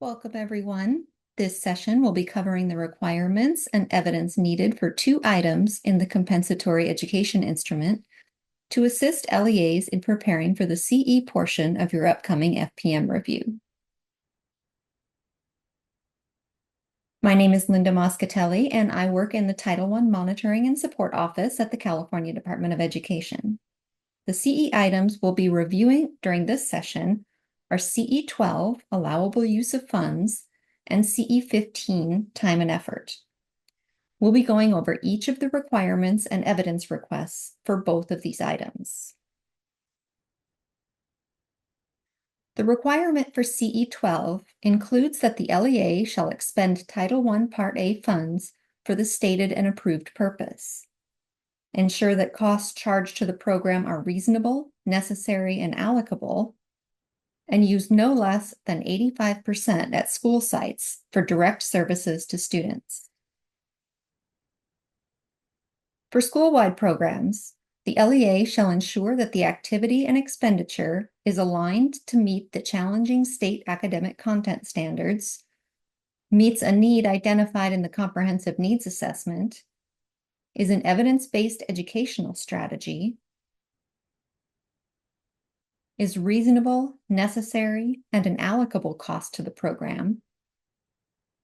Welcome, everyone. This session will be covering the requirements and evidence needed for two items in the compensatory education instrument to assist LEAs in preparing for the CE portion of your upcoming FPM review. My name is Linda Moscatelli, and I work in the Title I Monitoring and Support Office at the California Department of Education. The CE items we'll be reviewing during this session are CE 12, Allowable Use of Funds, and CE 15, Time and Effort. We'll be going over each of the requirements and evidence requests for both of these items. The requirement for CE 12 includes that the LEA shall expend Title I Part A funds for the stated and approved purpose. Ensure that costs charged to the program are reasonable, necessary, and allocable, and use no less than 85% at school sites for direct services to students. For school-wide programs, the LEA shall ensure that the activity and expenditure is aligned to meet the challenging state academic content standards, meets a need identified in the Comprehensive Needs Assessment, is an evidence-based educational strategy, is reasonable, necessary, and an allocable cost to the program,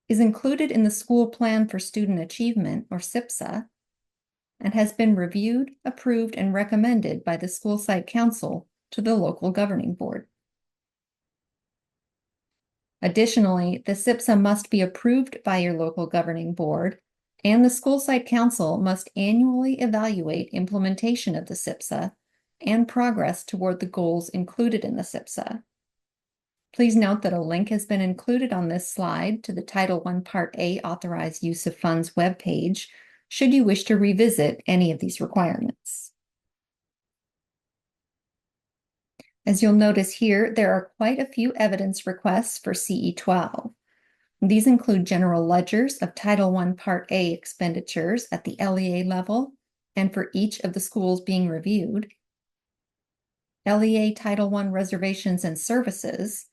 is included in the School Plan for Student Achievement, or SIPSA, and has been reviewed, approved, and recommended by the School Site Council to the local governing board. Additionally, the SIPSA must be approved by your local governing board, and the School Site Council must annually evaluate implementation of the SIPSA and progress toward the goals included in the SIPSA. Please note that a link has been included on this slide to the Title I Part A Authorized Use of Funds webpage, should you wish to revisit any of these requirements. As you'll notice here, there are quite a few evidence requests for CE 12. These include general ledgers of Title I Part A expenditures at the LEA level and for each of the schools being reviewed, LEA Title I reservations and services.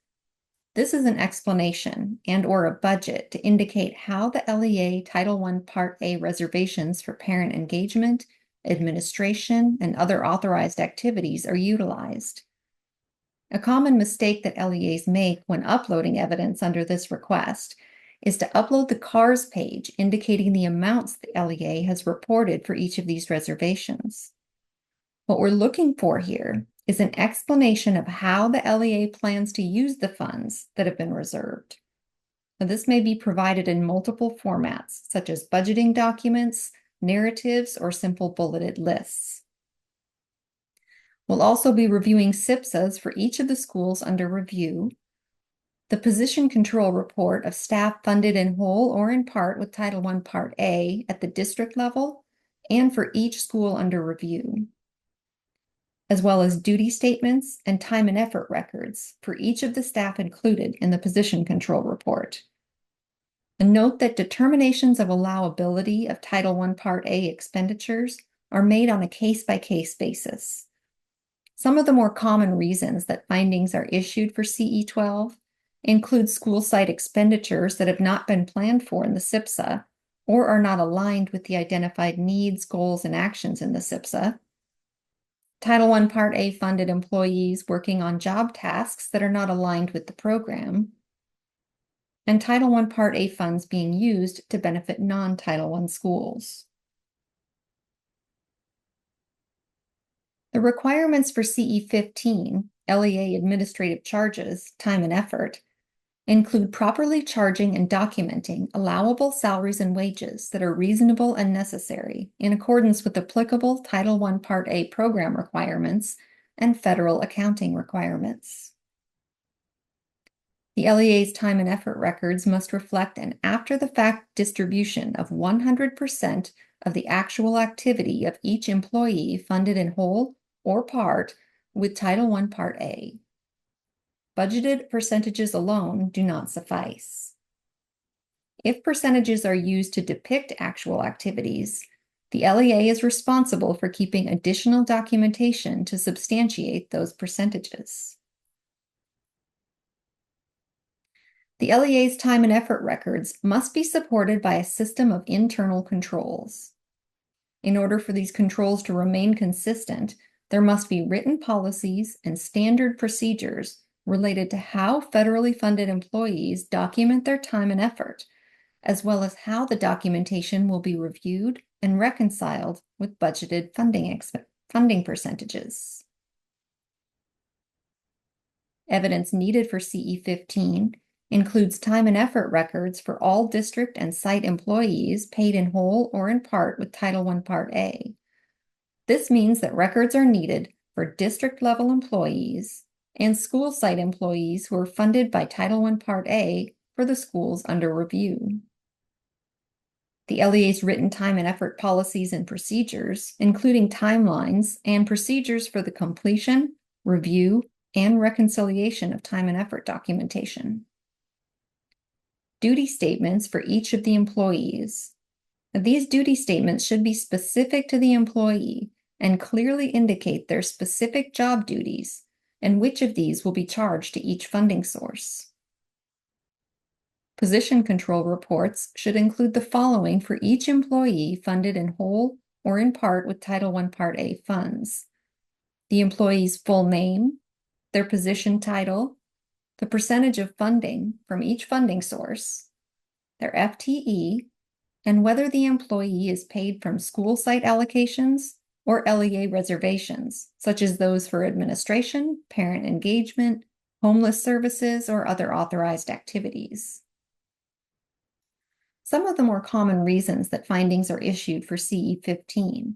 This is an explanation and/or a budget to indicate how the LEA Title I Part A reservations for parent engagement, administration, and other authorized activities are utilized. A common mistake that LEAs make when uploading evidence under this request is to upload the CARS page indicating the amounts the LEA has reported for each of these reservations. What we're looking for here is an explanation of how the LEA plans to use the funds that have been reserved. Now, this may be provided in multiple formats, such as budgeting documents, narratives, or simple bulleted lists. We'll also be reviewing SIPSAs for each of the schools under review, the position control report of staff funded in whole or in part with Title I Part A at the district level and for each school under review, as well as duty statements and time and effort records for each of the staff included in the position control report. And note that determinations of allowability of Title I Part A expenditures are made on a case-by-case basis. Some of the more common reasons that findings are issued for CE 12 include school site expenditures that have not been planned for in the SIPSA or are not aligned with the identified needs, goals, and actions in the SIPSA, Title I Part A funded employees working on job tasks that are not aligned with the program, and Title I Part A funds being used to benefit non-Title I schools. The requirements for CE 15, LEA administrative charges, time and effort, include properly charging and documenting allowable salaries and wages that are reasonable and necessary in accordance with applicable Title I Part A program requirements and federal accounting requirements. The LEA's time and effort records must reflect an after-the-fact distribution of 100% of the actual activity of each employee funded in whole or part with Title I Part A. Budgeted percentages alone do not suffice. If percentages are used to depict actual activities, the LEA is responsible for keeping additional documentation to substantiate those percentages. The LEA's time and effort records must be supported by a system of internal controls. In order for these controls to remain consistent, there must be written policies and standard procedures related to how federally funded employees document their time and effort, as well as how the documentation will be reviewed and reconciled with budgeted funding percentages. Evidence needed for CE15 includes time and effort records for all district and site employees paid in whole or in part with Title I Part A. This means that records are needed for district-level employees and school site employees who are funded by Title I Part A for the schools under review. The LEA's written time and effort policies and procedures, including timelines and procedures for the completion, review, and reconciliation of time and effort documentation. Duty statements for each of the employees. These duty statements should be specific to the employee and clearly indicate their specific job duties and which of these will be charged to each funding source. Position control reports should include the following for each employee funded in whole or in part with Title I Part A funds: the employee's full name, their position title, the percentage of funding from each funding source, their FTE, and whether the employee is paid from school site allocations or LEA reservations, such as those for administration, parent engagement, homeless services, or other authorized activities. Some of the more common reasons that findings are issued for CE15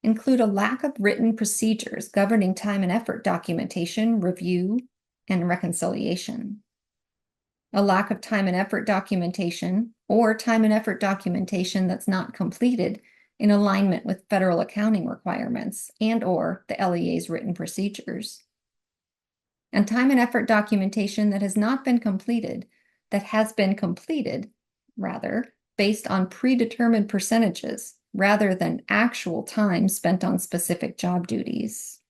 include a lack of written procedures governing time and effort documentation, review, and reconciliation, a lack of time and effort documentation or time and effort documentation that's not completed in alignment with federal accounting requirements and/or the LEA's written procedures, and time and effort documentation that has been completed based on predetermined percentages rather than actual time spent on specific job duties.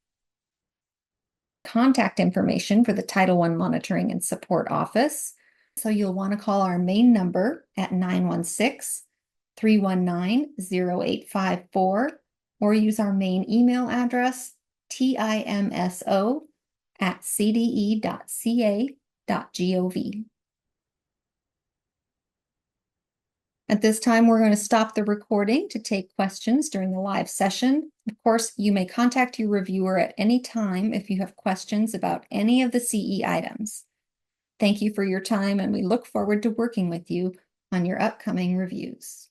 Contact information for the Title I Monitoring and Support Office. So you'll want to call our main number at 916-319-0854 or use our main email address, timso@cde.ca.gov. At this time, we're going to stop the recording to take questions during the live session. Of course, you may contact your reviewer at any time if you have questions about any of the CE items. Thank you for your time, and we look forward to working with you on your upcoming reviews.